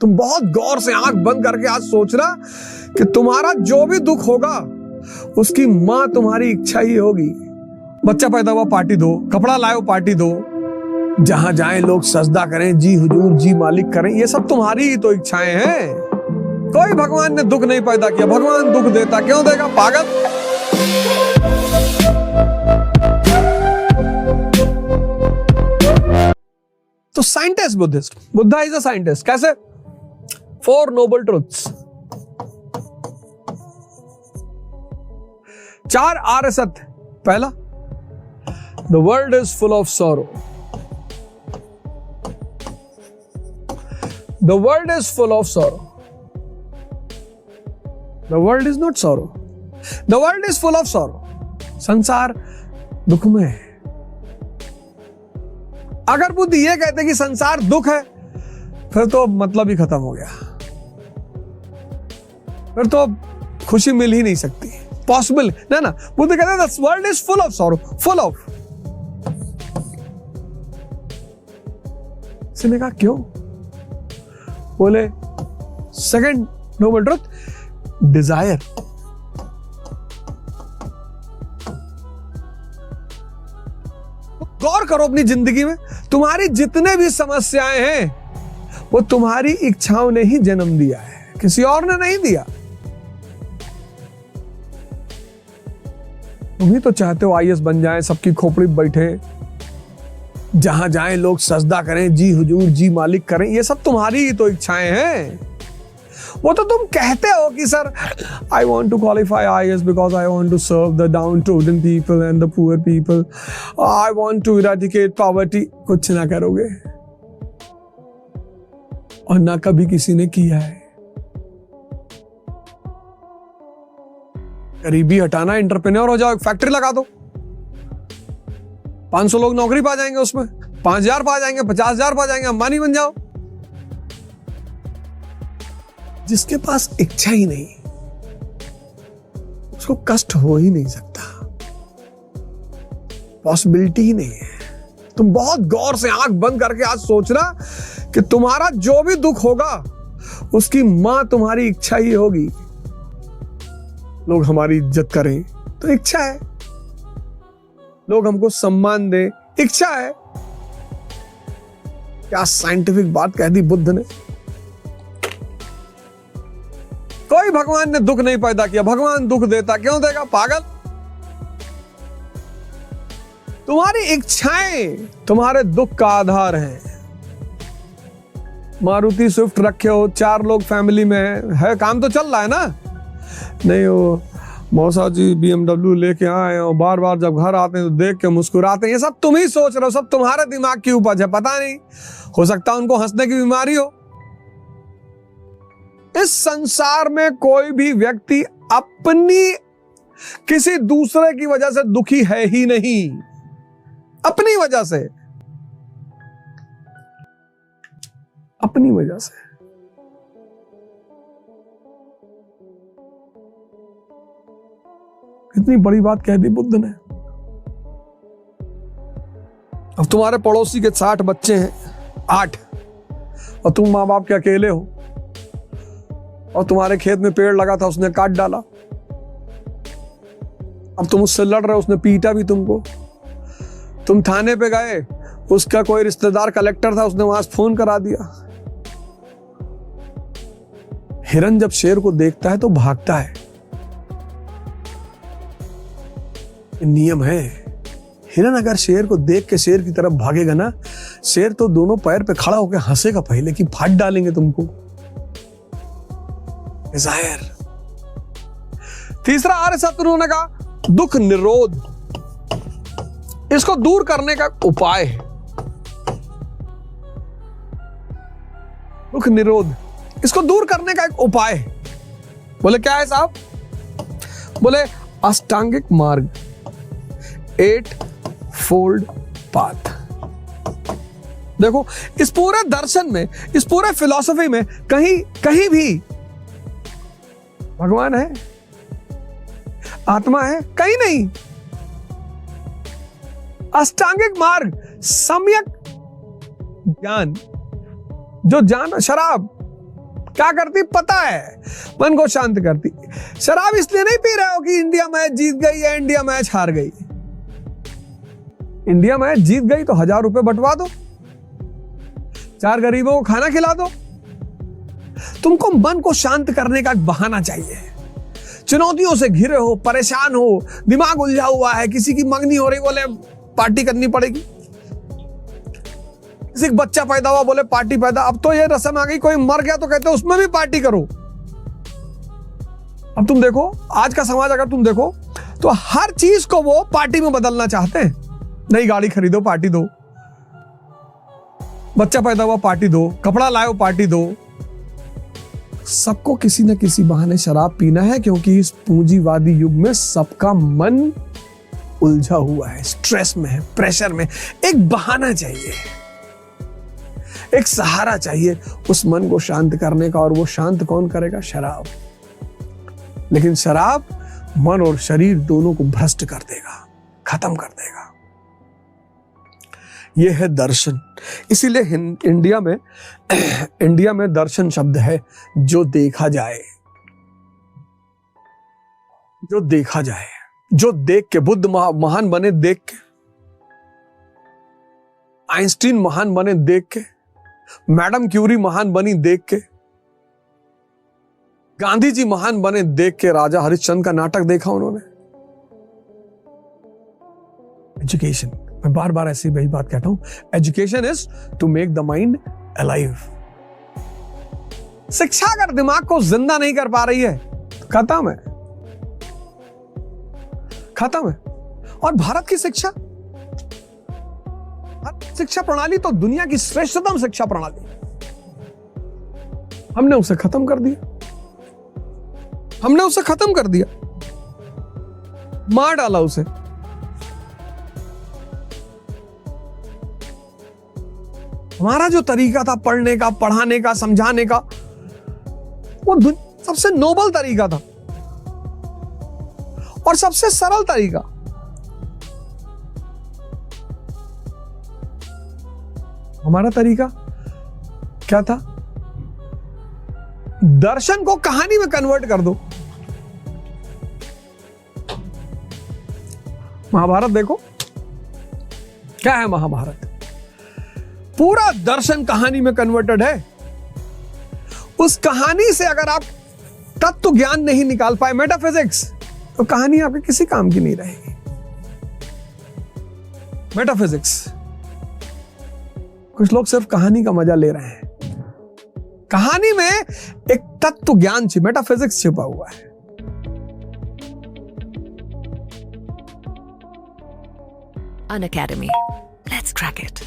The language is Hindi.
तुम बहुत गौर से आंख बंद करके आज सोचना कि तुम्हारा जो भी दुख होगा उसकी मां तुम्हारी इच्छा ही होगी। बच्चा पैदा हुआ पार्टी दो, कपड़ा लाओ पार्टी दो, जहां जाएं लोग सजदा करें, जी हुजूर जी मालिक करें, ये सब तुम्हारी ही तो इच्छाएं हैं। कोई भगवान ने दुख नहीं पैदा किया। भगवान दुख देता क्यों देगा, पागल। तो scientist Buddhist, Buddha is a scientist. कैसे? 4 नोबल ट्रुथ्स, 4 आर्य सत्य। पहला, the world is full of sorrow. The world is full of sorrow. The world is not sorrow, the world is full of sorrow. संसार दुख में है। अगर बुद्धि ये कहते कि संसार दुख है, फिर तो मतलब ही खत्म हो गया, फिर तो खुशी मिल ही नहीं सकती, पॉसिबल ना ना। बुद्ध कहते हैं this world is full of sorrow, full of. इसने कहा क्यों? बोले सेकंड नोबल ट्रुथ, डिजायर। गौर करो अपनी जिंदगी में, तुम्हारी जितने भी समस्याएं हैं वो तुम्हारी इच्छाओं ने ही जन्म दिया है, किसी और ने नहीं दिया। तुम ही तो चाहते हो आईएएस बन जाए, सबकी खोपड़ी बैठे, जहां जाएं लोग सजदा करें, जी हुजूर जी मालिक करें, ये सब तुम्हारी ही तो इच्छाएं हैं। वो तो तुम कहते हो कि sir I want to qualify IAS because I want to serve the downtrodden people and the poor people, I want to eradicate poverty. कुछ ना करोगे और ना कभी किसी ने किया है। गरीबी हटाना, एंटरप्रेन्योर हो जाओ, एक फैक्ट्री लगा दो, 500 लोग नौकरी पा जाएंगे, उसमें 5000 पा जाएंगे, 50,000 पा जाएंगे, अंबानी बन जाओ। जिसके पास इच्छा ही नहीं उसको कष्ट हो ही नहीं सकता, पॉसिबिलिटी ही नहीं है। तुम बहुत गौर से आंख बंद करके आज सोचना कि तुम्हारा जो भी दुख होगा उसकी मां तुम्हारी इच्छा ही होगी। लोग हमारी इज्जत करें तो इच्छा है, लोग हमको सम्मान दें, इच्छा है। क्या साइंटिफिक बात कह दी बुद्ध ने। कोई भगवान ने दुख नहीं पैदा किया। भगवान दुख देता क्यों देगा, पागल। तुम्हारी इच्छाएं तुम्हारे दुख का आधार है। मारुति स्विफ्ट रखे हो, 4 लोग फैमिली में है, काम तो चल रहा है ना। नहीं हो मौसा जी BMW लेके आए और बार बार जब घर आते हैं तो देख के मुस्कुराते हैं। ये सब तुम ही सोच रहे हो, सब तुम्हारे दिमाग की उपज है। पता नहीं, हो सकता है उनको हंसने की बीमारी हो। इस संसार में कोई भी व्यक्ति अपनी किसी दूसरे की वजह से दुखी है ही नहीं। अपनी वजह से, अपनी वजह से। कितनी बड़ी बात कह दी बुद्ध ने। अब तुम्हारे पड़ोसी के 60 बच्चे हैं, 8, और तुम मां बाप के अकेले हो, और तुम्हारे खेत में पेड़ लगा था, उसने काट डाला। अब तुम उससे लड़ रहे हो, उसने पीटा भी तुमको। तुम थाने पे गए, उसका कोई रिश्तेदार कलेक्टर था, उसने वहां से फोन करा दिया। हिरन जब शेर को देखता है तो भागता है, नियम है। हिरन अगर शेर को देख के शेर की तरफ भागेगा ना, शेर तो दोनों पैर पे खड़ा होकर हंसेगा पहले कि फाड़ डालेंगे तुमको। डिजायर। तीसरा आर्य सत्य उन्होंने कहा दुख निरोध। इसको दूर करने का उपाय है दुख निरोध। इसको दूर करने का एक उपाय है। बोले क्या है साहब? बोले अष्टांगिक मार्ग, 8 फोल्ड पाथ। देखो, इस पूरे दर्शन में, इस पूरे फिलॉसफी में कहीं कहीं भी भगवान है, आत्मा है? कहीं नहीं। अष्टांगिक मार्ग, सम्यक ज्ञान, जो जान, शराब क्या करती पता है, मन को शांत करती। शराब इसलिए नहीं पी रहे हो कि इंडिया मैच जीत गई या इंडिया मैच हार गई। इंडिया मैच जीत गई तो 1000 रुपए बंटवा दो, 4 गरीबों को खाना खिला दो। तुमको मन को शांत करने का एक बहाना चाहिए। चुनौतियों से घिरे हो, परेशान हो, दिमाग उलझा हुआ है, किसी की मंगनी हो रही, बोले पार्टी करनी पड़ेगी, किसी बच्चा पैदा हुआ, बोले पार्टी पैदा। अब तो ये रस्म आ गई, कोई मर गया तो कहते उसमें भी पार्टी करो। अब तुम देखो आज का समाज, अगर तुम देखो तो हर चीज को वो पार्टी में बदलना चाहते हैं। नई गाड़ी खरीदो पार्टी दो, बच्चा पैदा हुआ पार्टी दो, कपड़ा लाओ पार्टी दो। सबको किसी न किसी बहाने शराब पीना है, क्योंकि इस पूंजीवादी युग में सबका मन उलझा हुआ है, स्ट्रेस में है, प्रेशर में। एक बहाना चाहिए, एक सहारा चाहिए उस मन को शांत करने का। और वो शांत कौन करेगा? शराब। लेकिन शराब मन और शरीर दोनों को भ्रष्ट कर देगा, खत्म कर देगा। यह है दर्शन। इसीलिए इंडिया में दर्शन शब्द है, जो देखा जाए, जो देखा जाए, जो देख के। बुद्ध महान बने देख के, आइंस्टीन महान बने देख के, मैडम क्यूरी महान बनी देख के, गांधी जी महान बने देख के। राजा हरिश्चंद्र का नाटक देखा उन्होंने। एजुकेशन, मैं बार बार ऐसी वही बात कहता हूं, education is to make the mind alive. शिक्षा अगर दिमाग को जिंदा नहीं कर पा रही है तो खत्म है, खत्म है। और भारत की शिक्षा प्रणाली तो दुनिया की श्रेष्ठतम शिक्षा प्रणाली, हमने उसे खत्म कर दिया, हमने उसे खत्म कर दिया, मार डाला उसे। हमारा जो तरीका था पढ़ने का, पढ़ाने का, समझाने का, वो सबसे नोबल तरीका था और सबसे सरल तरीका। हमारा तरीका क्या था? दर्शन को कहानी में कन्वर्ट कर दो। महाभारत देखो, क्या है महाभारत? पूरा दर्शन कहानी में कन्वर्टेड है। उस कहानी से अगर आप तत्व ज्ञान नहीं निकाल पाए, मेटाफिजिक्स, तो कहानी आपके किसी काम की नहीं रहेगी। मेटाफिजिक्स, कुछ लोग सिर्फ कहानी का मजा ले रहे हैं। कहानी में एक तत्व ज्ञान, मेटाफिजिक्स छिपा हुआ है। Unacademy. Let's crack it.